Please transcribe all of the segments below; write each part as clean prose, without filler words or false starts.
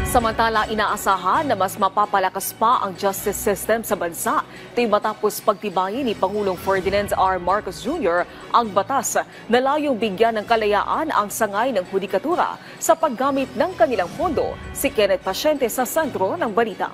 Samantala, inaasahan na mas mapapalakas pa ang justice system sa bansa. Ito matapos pagtibayin ni Pangulong Ferdinand R. Marcos Jr. ang batas na layong bigyan ng kalayaan ang sangay ng hudikatura sa paggamit ng kanilang pondo. Si Kenneth Pasyente sa sentro ng balita.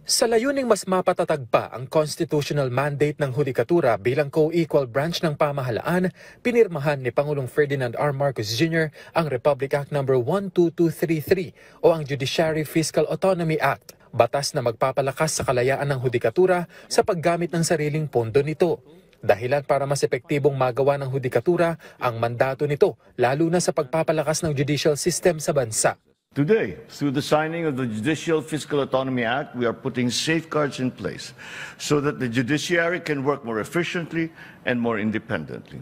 Sa layuning mas mapatatag pa ang constitutional mandate ng hudikatura bilang co-equal branch ng pamahalaan, pinirmahan ni Pangulong Ferdinand R. Marcos Jr. ang Republic Act No. 12233 o ang Judiciary Fiscal Autonomy Act, batas na magpapalakas sa kalayaan ng hudikatura sa paggamit ng sariling pondo nito. Dahilan para mas epektibong magawa ng hudikatura ang mandato nito, lalo na sa pagpapalakas ng judicial system sa bansa. Today, through the signing of the Judicial Fiscal Autonomy Act, we are putting safeguards in place so that the judiciary can work more efficiently and more independently.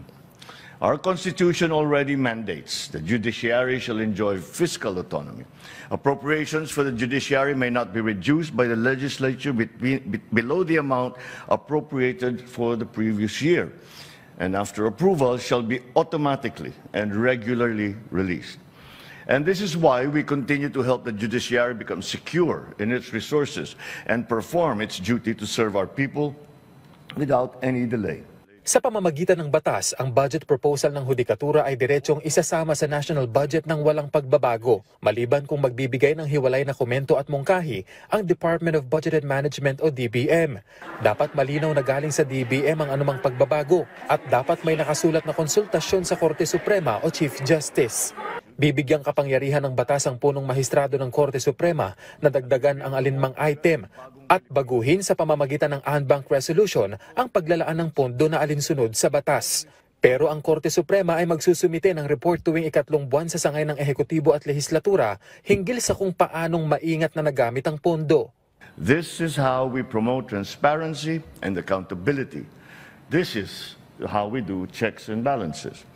Our Constitution already mandates the judiciary shall enjoy fiscal autonomy. Appropriations for the judiciary may not be reduced by the legislature below the amount appropriated for the previous year, and after approval shall be automatically and regularly released. And this is why we continue to help the judiciary become secure in its resources and perform its duty to serve our people without any delay. Sa pamamagitan ng batas, ang budget proposal ng hudikatura ay diretsong isasama sa national budget ng walang pagbabago, maliban kung magbibigay ng hiwalay na komento at mungkahi ang Department of Budget and Management o DBM. Dapat malinaw na galing sa DBM ang anumang pagbabago at dapat may nakasulat na konsultasyon sa Korte Suprema o Chief Justice. Bibigyang kapangyarihan ng batas ang punong mahistrado ng Korte Suprema na dagdagan ang alinmang item at baguhin sa pamamagitan ng en banc resolution ang paglalaan ng pondo na alinsunod sa batas. Pero ang Korte Suprema ay magsusumite ng report tuwing ikatlong buwan sa sangay ng ehekutibo at lehislatura hinggil sa kung paanong maingat na nagamit ang pondo. This is how we promote transparency and accountability. This is how we do checks and balances.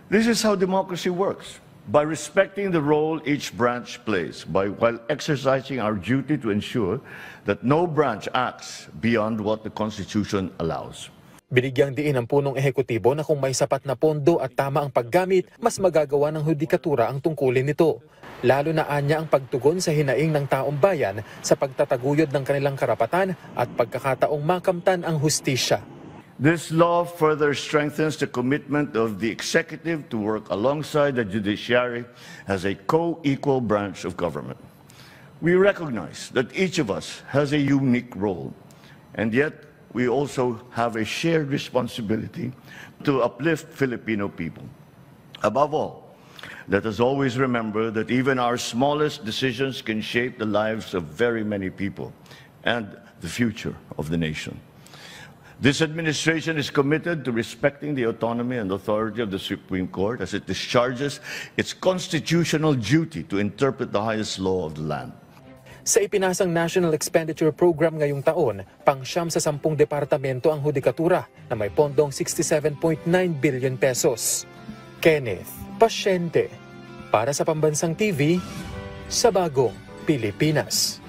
This is how democracy works, by respecting the role each branch plays, while exercising our duty to ensure that no branch acts beyond what the Constitution allows. Binigyang diin ng punong ehekutibo na kung may sapat na pondo at tama ang paggamit, mas magagawa ng hudikatura ang tungkulin nito. Lalo na anya ang pagtugon sa hinaing ng taong bayan sa pagtataguyod ng kanilang karapatan at pagkakataong makamtan ang hustisya. This law further strengthens the commitment of the executive to work alongside the judiciary as a co-equal branch of government. We recognize that each of us has a unique role, and yet we also have a shared responsibility to uplift Filipino people. Above all, let us always remember that even our smallest decisions can shape the lives of very many people and the future of the nation. This administration is committed to respecting the autonomy and authority of the Supreme Court as it discharges its constitutional duty to interpret the highest law of the land. Sa ipinasang National Expenditure Program ngayong taon, pang-siyam sa 10 departamento ang hudikatura na may pondong 67.9 billion pesos. Kenneth Pasyente, para sa Pambansang TV, sa Bagong Pilipinas.